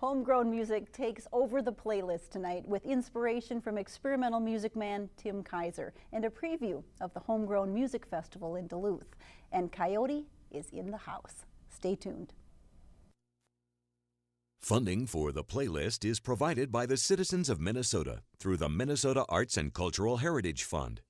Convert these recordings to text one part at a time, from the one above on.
Homegrown music takes over the playlist tonight with inspiration from experimental music man Tim Kaiser and a preview of the Homegrown Music Festival in Duluth. And Coyote is in the house. Stay tuned. Funding for the playlist is provided by the citizens of Minnesota through the Minnesota Arts and Cultural Heritage Fund.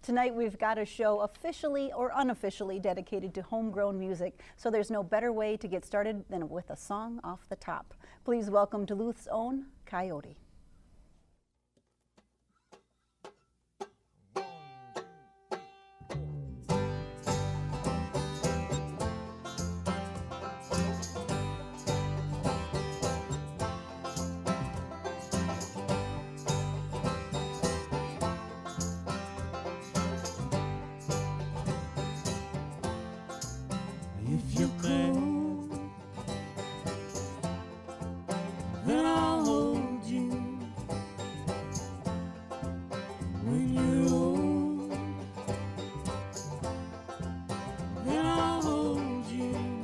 Tonight we've got a show officially or unofficially dedicated to homegrown music, so there's no better way to get started than with a song off the top. Please welcome Duluth's own Coyote. If you're cold, then I'll hold you. When you're old, then I'll hold you.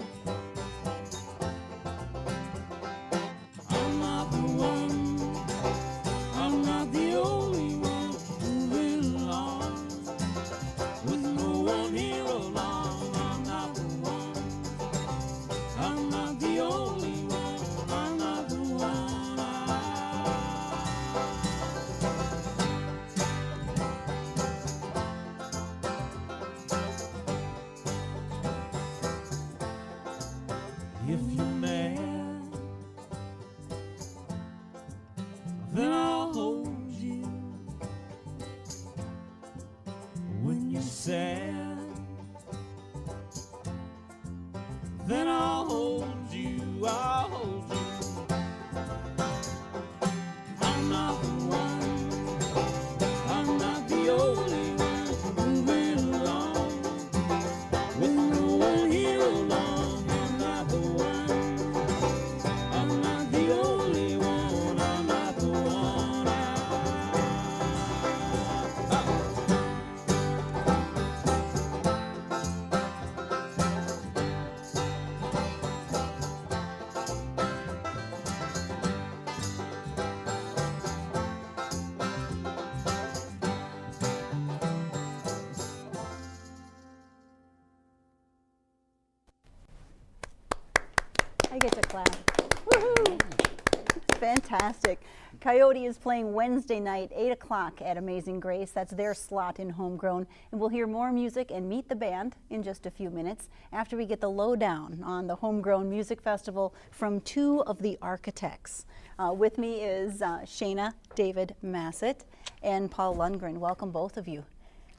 I'm not the one, I'm not the only one moving along with no one here along. I'm not the one. I'm not the only one, I'm not the one. If you're mad, then I'll hold you. When you're sad, then I'll hold you, I'll hold you. I'm not the one, I'm not the only one moving along with no one here along. I'm not the one, I'm not the only one, I'm not the one. I get to clap. Woohoo! Fantastic. Coyote is playing Wednesday night, 8 o'clock at Amazing Grace. That's their slot in Homegrown. And we'll hear more music and meet the band in just a few minutes after we get the lowdown on the Homegrown Music Festival from two of the architects. With me is Shayna David Massett and Paul Lundgren. Welcome, both of you.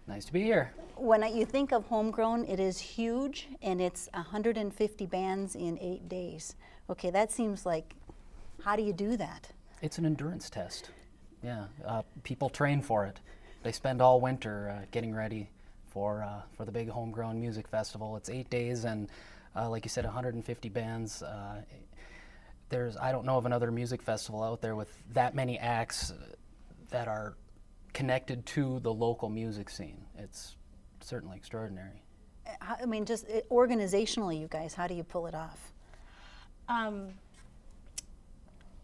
Nice to be here. When you think of Homegrown, it is huge, and it's 150 bands in 8 days. Okay, that seems like, how do you do that? It's an endurance test. Yeah, people train for it. They spend all winter getting ready for the big Homegrown Music Festival. It's 8 days, and like you said, 150 bands. I don't know of another music festival out there with that many acts that are connected to the local music scene. It's certainly extraordinary. I mean, just organizationally, you guys, how do you pull it off?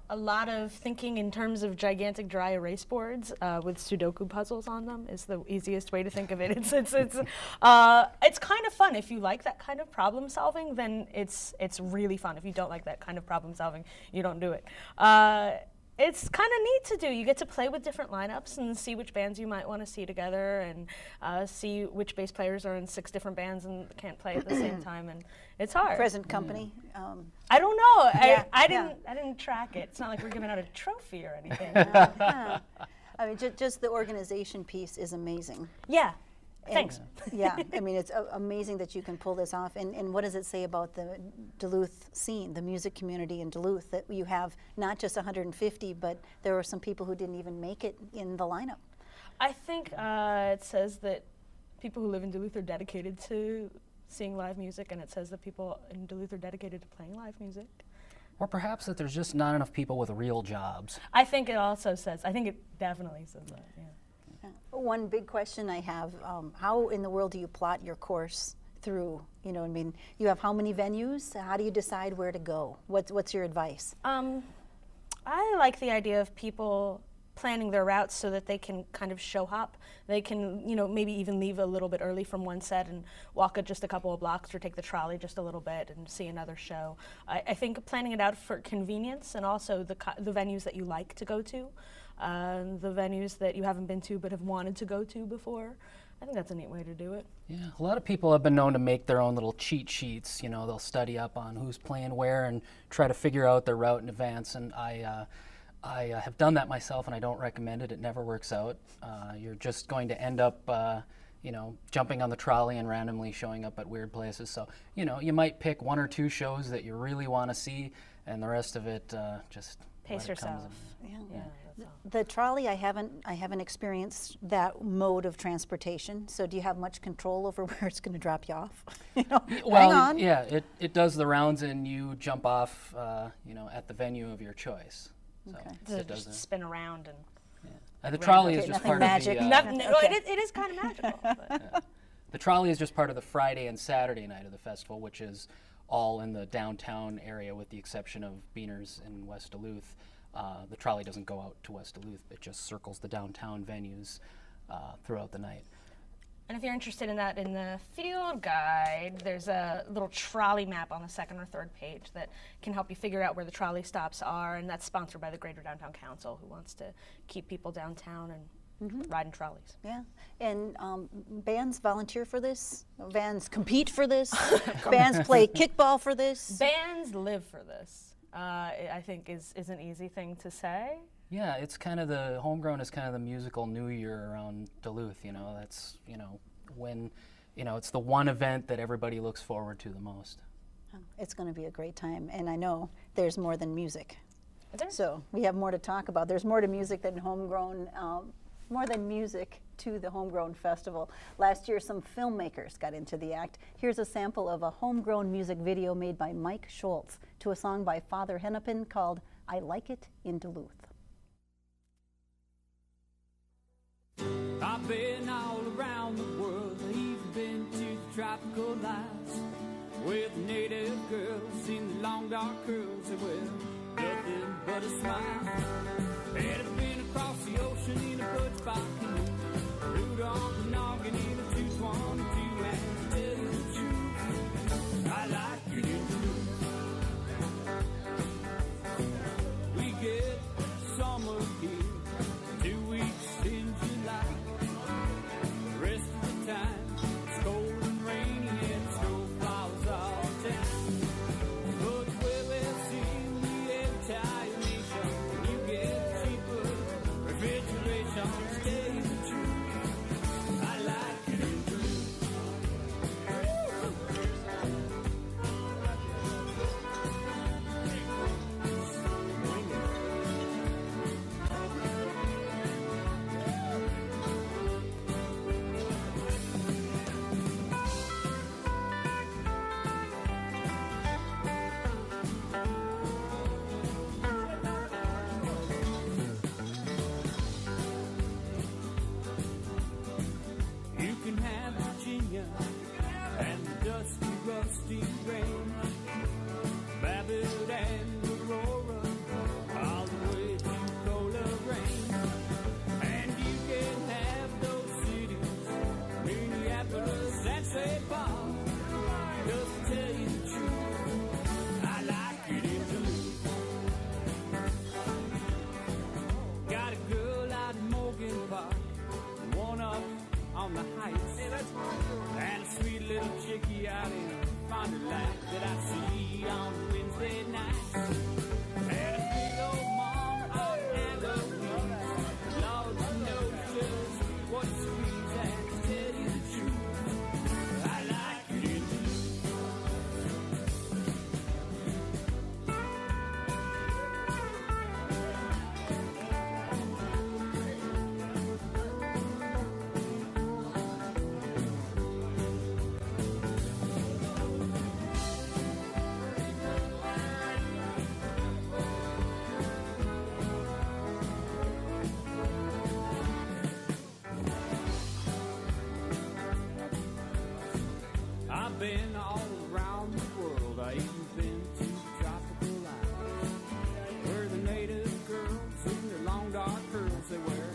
A lot of thinking in terms of gigantic dry erase boards with Sudoku puzzles on them is the easiest way to think of it. It's kind of fun. If you like that kind of problem solving, then it's really fun. If you don't like that kind of problem solving, you don't do it. It's kind of neat to do. You get to play with different lineups and see which bands you might want to see together, and see which bass players are in 6 different bands and can't play at the same time, and it's hard. Present company? I don't know. Yeah, I didn't track it. It's not like we're giving out a trophy or anything. Yeah. I mean, just the organization piece is amazing. Yeah. And Thanks. Yeah, I mean, it's amazing that you can pull this off. And what does it say about the Duluth scene, the music community in Duluth, that you have not just 150, but there were some people who didn't even make it in the lineup? I think it says that people who live in Duluth are dedicated to seeing live music, and it says that people in Duluth are dedicated to playing live music. Or perhaps that there's just not enough people with real jobs. I think it also says, I think it definitely says that, yeah. One big question I have, how in the world do you plot your course through, you know, I mean, you have how many venues? How do you decide where to go? What's your advice? I like the idea of people planning their routes so that they can kind of show hop. They can, you know, maybe even leave a little bit early from one set and walk just a couple of blocks or take the trolley just a little bit and see another show. I think planning it out for convenience and also the venues that you like to go to, the venues that you haven't been to but have wanted to go to before. I think that's a neat way to do it. Yeah, a lot of people have been known to make their own little cheat sheets. You know, they'll study up on who's playing where and try to figure out their route in advance. And I have done that myself, and I don't recommend it. It never works out. You're just going to end up, you know, jumping on the trolley and randomly showing up at weird places. So, you know, you might pick 1 or 2 shows that you really want to see, and the rest of it just Pace let it come yourself. as it- Yeah, that's all. The trolley, I haven't experienced that mode of transportation. So do you have much control over where it's going to drop you off? You know, Well, hang on. yeah, it does the rounds, and you jump off, you know, at the venue of your choice. So Okay. To it does just spin around and the trolley Okay, is just nothing part magic. of the. Nothing- well, okay. it is kind of magical. But. The trolley is just part of the Friday and Saturday night of the festival, which is all in the downtown area, with the exception of Beaner's in West Duluth. The trolley doesn't go out to West Duluth; it just circles the downtown venues throughout the night. And if you're interested in that, in the field guide, there's a little trolley map on the 2nd or 3rd page that can help you figure out where the trolley stops are, and that's sponsored by the Greater Downtown Council, who wants to keep people downtown and riding trolleys. Yeah, and bands volunteer for this. Bands compete for this. Bands play kickball for this. Bands live for this. I think is an easy thing to say. Yeah, it's kind of the Homegrown is kind of the musical New Year around Duluth. You know, that's when it's the one event that everybody looks forward to the most. It's going to be a great time, and I know there's more than music. Is there? So we have more to talk about. There's more to music than Homegrown, more than music to the Homegrown Festival. Last year, some filmmakers got into the act. Here's a sample of a Homegrown music video made by Mike Schultz to a song by Father Hennepin called I Like It in Duluth. I've been all around the world, I've even been to the tropical lights with native girls in the long dark curls that wear nothing but a smile. And I've been across the ocean in a butch box canoe, rode on the noggin in a 222, and to tell you the truth, I like it in Duluth. We get summer here, 2 weeks in July. The rest of the time, it's cold and rainy and snow falls all the time. But where we'll see the entire nation, you get cheaper refrigeration. To tell you the truth, I like it in Duluth. You can have Virginia and the dusty, rusty rain, Babbitt and Aurora, all the way to Coleraine. And you can have those cities, Minneapolis and St. Paul. Just to tell you the truth, I like it in Duluth. Got a girl out in Morgan Park, one up on the heights, and a sweet little chickie out in Fond du Lac that I see on Wednesday nights. And a big old mom on Halloween, Lord knows just what to squeeze. And to tell you the truth, I like it in Duluth. I've been all around the world. I even been to tropical islands where the native girls in their long dark curls, they wear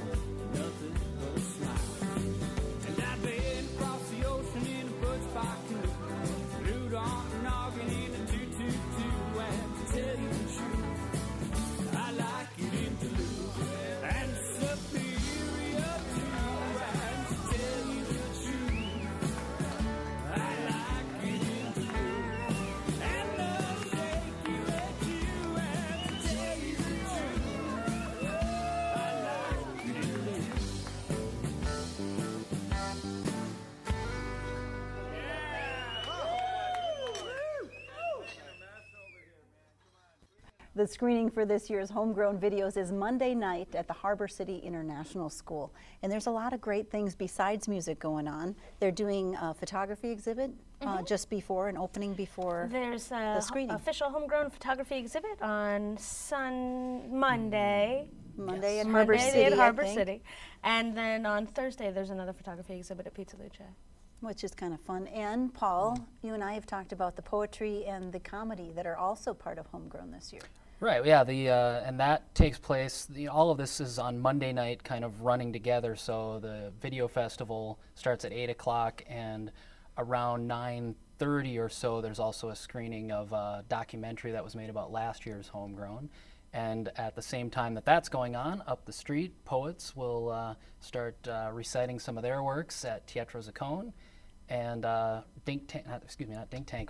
nothing but a smile. And I've been across the ocean in a butch by canoe, through to Okanagan in a 222, and to tell you the truth, I like it in Duluth and Superior too. And to tell you the truth, I like it in Duluth and the shaky red too. And to tell you the truth, I like it in Duluth. The screening for this year's Homegrown Videos is Monday night at the Harbor City International School. And there's a lot of great things besides music going on. They're doing a photography exhibit just before, an opening before There's the a screening. official homegrown photography exhibit on Monday. Monday at Harbor City, at I Harbor think, City. And then on Thursday, there's another photography exhibit at Pizza Luce. which is kind of fun. And Paul, you and I have talked about the poetry and the comedy that are also part of Homegrown this year. Right, yeah, and that takes place, all of this is on Monday night kind of running together, so the video festival starts at 8 o'clock, and around 9:30 or so there's also a screening of a documentary that was made about last year's Homegrown. And at the same time that that's going on, up the street, poets will start reciting some of their works at Teatro Zaccone, and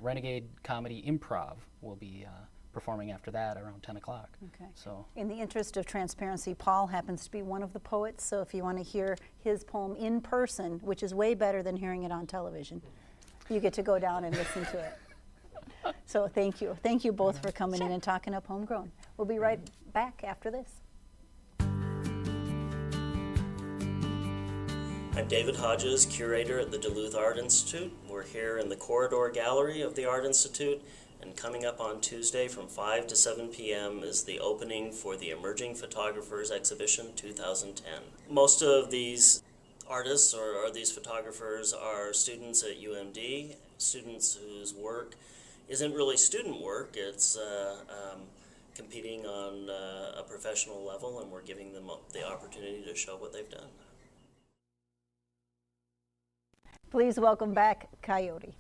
Renegade Comedy Improv will be performing after that around 10 o'clock. Okay. So, In the interest of transparency, Paul happens to be one of the poets, so if you want to hear his poem in person, which is way better than hearing it on television, you get to go down and listen to it. So thank you. Thank you both for coming in and talking up Homegrown. We'll be right back after this. I'm David Hodges, curator at the Duluth Art Institute. We're here in the corridor gallery of the Art Institute, and coming up on Tuesday from 5 to 7 p.m. is the opening for the Emerging Photographers Exhibition 2010. Most of these artists or these photographers are students at UMD, students whose work isn't really student work, it's competing on a professional level, and we're giving them the opportunity to show what they've done. Please welcome back Coyote.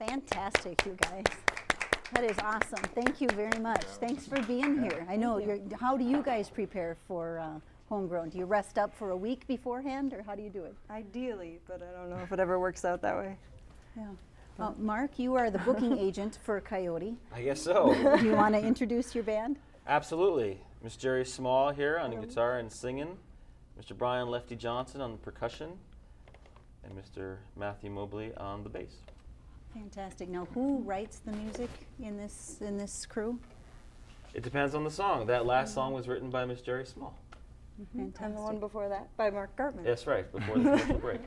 Fantastic, you guys. That is awesome. Thank you very much. Thanks for being here. I know how do you guys prepare for Homegrown? Do you rest up for a week beforehand, or how do you do it? Ideally, but I don't know if it ever works out that way. Yeah. Mark, you are the booking agent for Coyote. I guess so. Do you want to introduce your band? Absolutely. Miss Jerry Small here on the guitar and singing, Mr. Brian Lefty Johnson on the percussion, and Mr. Matthew Mobley on the bass. Fantastic. Now, who writes the music in this crew? It depends on the song. That last song was written by Miss Jerry Small. Fantastic. And the one before that by Mark Gartman. That's right, before the commercial break.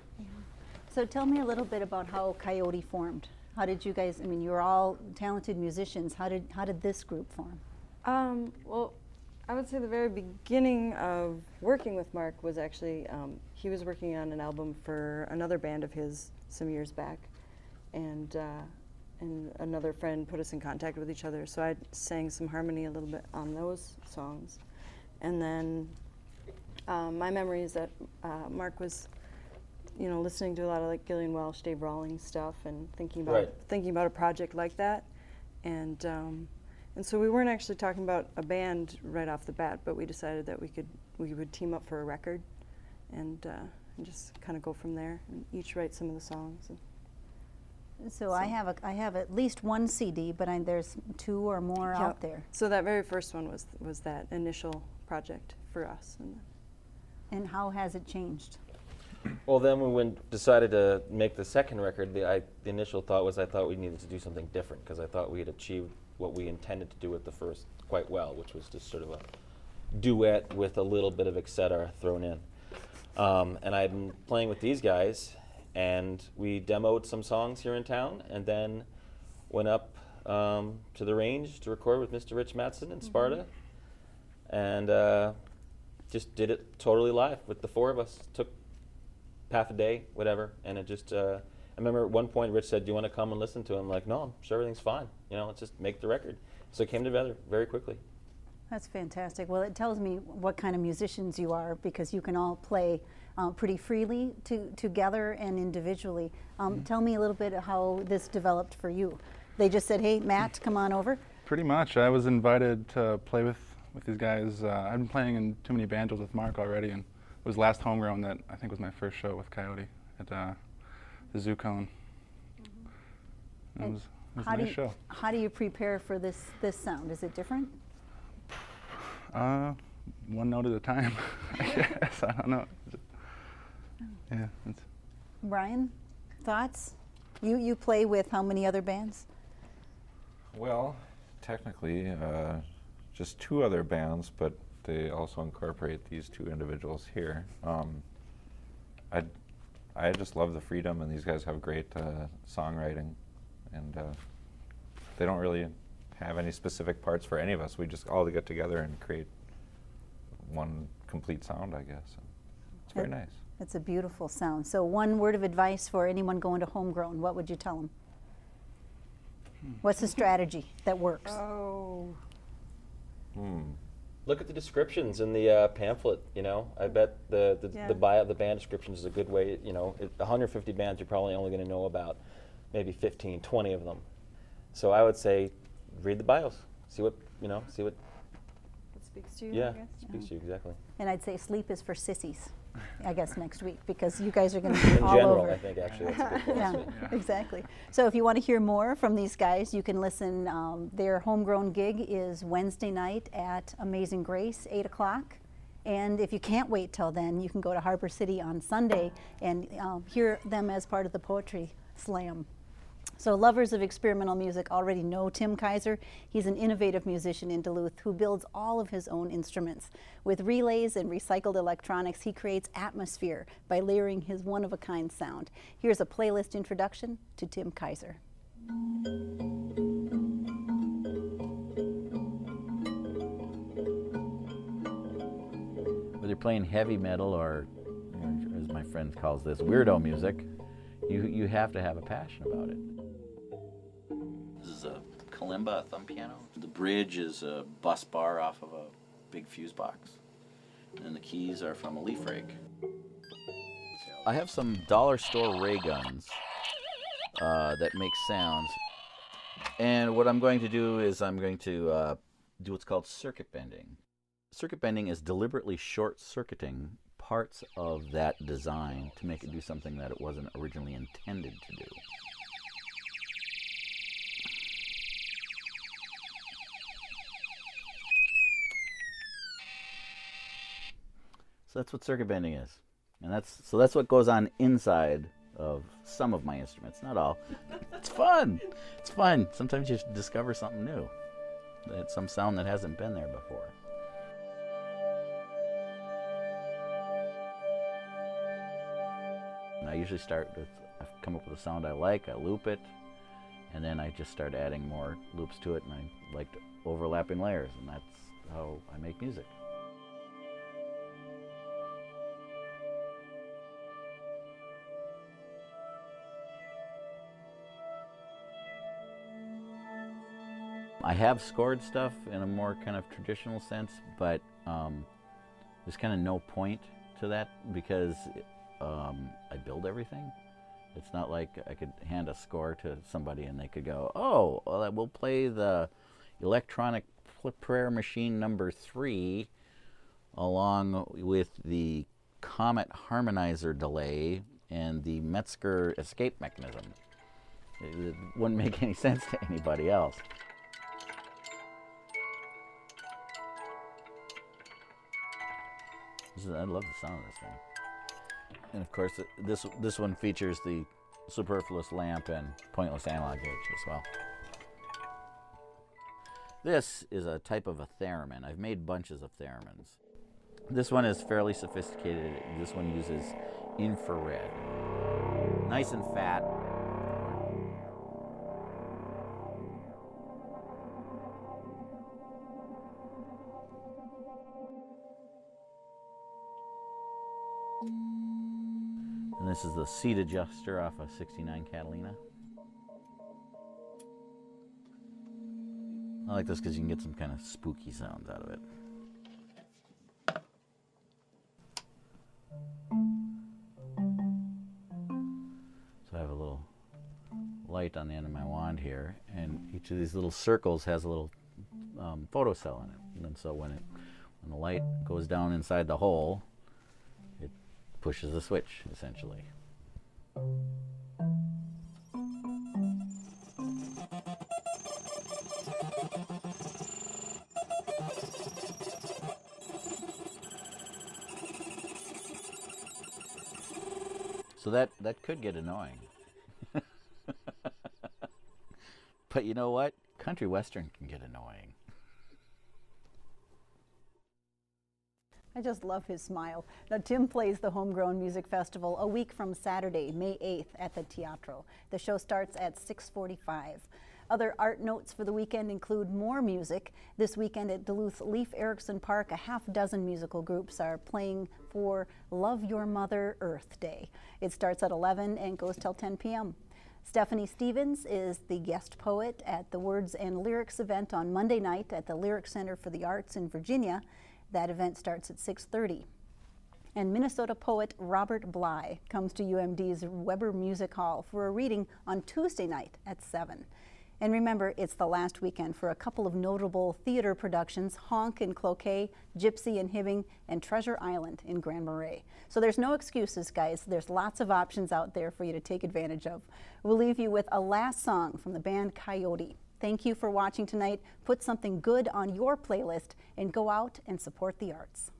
So tell me a little bit about how Coyote formed. How did you guys, I mean, you're all talented musicians. How did this group form? Well, I would say the very beginning of working with Mark was actually, he was working on an album for another band of his some years back. And another friend put us in contact with each other. So I sang some harmony a little bit on those songs. And then my memory is that Mark was, listening to a lot of like Gillian Welch, Dave Rawlings stuff, and thinking about a project like that. And so we weren't actually talking about a band right off the bat, but we decided that we would team up for a record, and just kind of go from there, and each write some of the songs. So I have at least one CD, but there's two or more out there. So that very first one was that initial project for us. And how has it changed? Well, then when we decided to make the second record, the initial thought was I thought we needed to do something different, because I thought we had achieved what we intended to do with the first quite well, which was just sort of a duet with a little bit of et cetera thrown in. And I've been playing with these guys, and we demoed some songs here in town, and then went up to the range to record with Mr. Rich Mattson in Sparta, and just did it totally live with the four of us. Took half a day, whatever, and it just, I remember at one point Rich said, do you want to come and listen to it? I'm like, no, I'm sure everything's fine. Let's just make the record. So it came together very quickly. That's fantastic. Well, it tells me what kind of musicians you are, because you can all play pretty freely together and individually. Tell me a little bit how this developed for you. They just said, hey, Matt, come on over? Pretty much. I was invited to play with these guys. I've been playing in too many banjos with Mark already, and it was last Homegrown that I think was my first show with Coyote at the Zoocone. It was a nice show. How do you prepare for this sound? Is it different? One note at a time, I guess. I don't know. Yeah. Brian, thoughts? You play with how many other bands? Well, technically, just two other bands, but they also incorporate these two individuals here. I just love the freedom, and these guys have great songwriting, and they don't really have any specific parts for any of us. We just all get together and create one complete sound, I guess. It's very nice. It's a beautiful sound. So one word of advice for anyone going to Homegrown, what would you tell them? What's the strategy that works? Look at the descriptions in the pamphlet. I bet the band descriptions is a good way. 150 bands, you're probably only going to know about maybe 15, 20 of them. So I would say, read the bios. See what It speaks to you, Yeah, I guess. speaks to you exactly. And I'd say sleep is for sissies, I guess, next week, because you guys are going to be In all general, over. I think actually that's a good Yeah, philosophy. exactly. So if you want to hear more from these guys, you can listen. Their Homegrown gig is Wednesday night at Amazing Grace, 8 o'clock. And if you can't wait till then, you can go to Harbor City on Sunday and hear them as part of the Poetry Slam. So lovers of experimental music already know Tim Kaiser. He's an innovative musician in Duluth who builds all of his own instruments. With relays and recycled electronics, he creates atmosphere by layering his one-of-a-kind sound. Here's a playlist introduction to Tim Kaiser. Whether you're playing heavy metal or, as my friend calls this, weirdo music, you have to have a passion about it. This is a kalimba, a thumb piano. The bridge is a bus bar off of a big fuse box. And the keys are from a leaf rake. I have some dollar store ray guns that makes sounds. And what I'm going to do is I'm going to do what's called circuit bending. Circuit bending is deliberately short-circuiting parts of that design to make it do something that it wasn't originally intended to do. So that's what circuit bending is. And that's what goes on inside of some of my instruments, not all. It's fun. It's fun. Sometimes you discover something new. It's some sound that hasn't been there before. And I usually start with, I come up with a sound I like, I loop it, and then I just start adding more loops to it, and I like overlapping layers, and that's how I make music. I have scored stuff in a more kind of traditional sense, but there's kind of no point to that because I build everything. It's not like I could hand a score to somebody and they could go, oh, well, we'll play the electronic prayer machine number 3 along with the Comet harmonizer delay and the Metzger escape mechanism. It wouldn't make any sense to anybody else. I love the sound of this thing. And of course, this one features the superfluous lamp and pointless analog gauge as well. This is a type of a theremin. I've made bunches of theremins. This one is fairly sophisticated. This one uses infrared. Nice and fat. And this is the seat adjuster off a 69 Catalina. I like this because you can get some kind of spooky sounds out of it. So I have a little light on the end of my wand here, and each of these little circles has a little photocell in it. And so when the light goes down inside the hole, it pushes the switch, essentially. So that could get annoying. But you know what? Country western can get annoying. I just love his smile. Now, Tim plays the Homegrown Music Festival a week from Saturday, May 8th at the Teatro. The show starts at 6:45. Other art notes for the weekend include more music. This weekend at Duluth Leif Erikson Park, a half dozen musical groups are playing for Love Your Mother Earth Day. It starts at 11 and goes till 10 p.m. Stephanie Stevens is the guest poet at the Words and Lyrics event on Monday night at the Lyric Center for the Arts in Virginia. That event starts at 6:30. And Minnesota poet Robert Bly comes to UMD's Weber Music Hall for a reading on Tuesday night at 7. And remember, it's the last weekend for a couple of notable theater productions, Honk in Cloquet, Gypsy in Hibbing, and Treasure Island in Grand Marais. So there's no excuses, guys. There's lots of options out there for you to take advantage of. We'll leave you with a last song from the band Coyote. Thank you for watching tonight. Put something good on your playlist and go out and support the arts.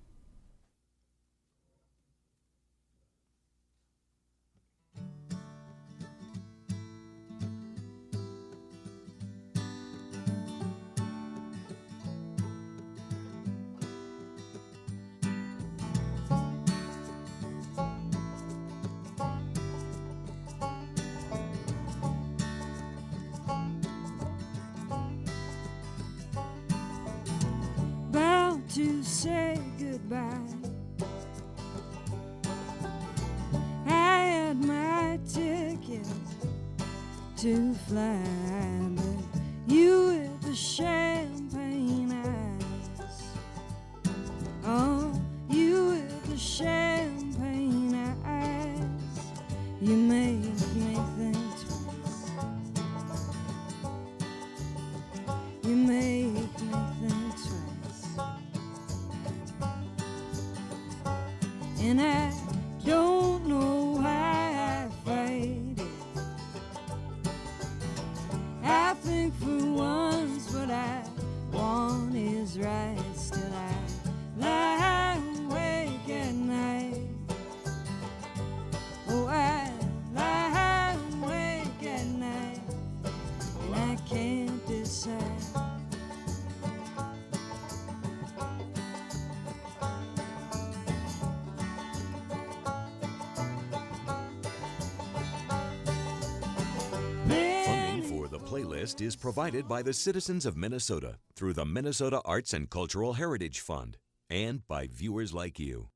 To say goodbye, I had my ticket to fly, but you with the champagne eyes, oh, you with the champagne eyes, you make me think You make me think twice, and I don't know why I fight it. I think for once what I want is right. Still I lie awake at night. Oh, I lie awake at night, and I can't decide. Funding for the playlist is provided by the citizens of Minnesota through the Minnesota Arts and Cultural Heritage Fund and by viewers like you.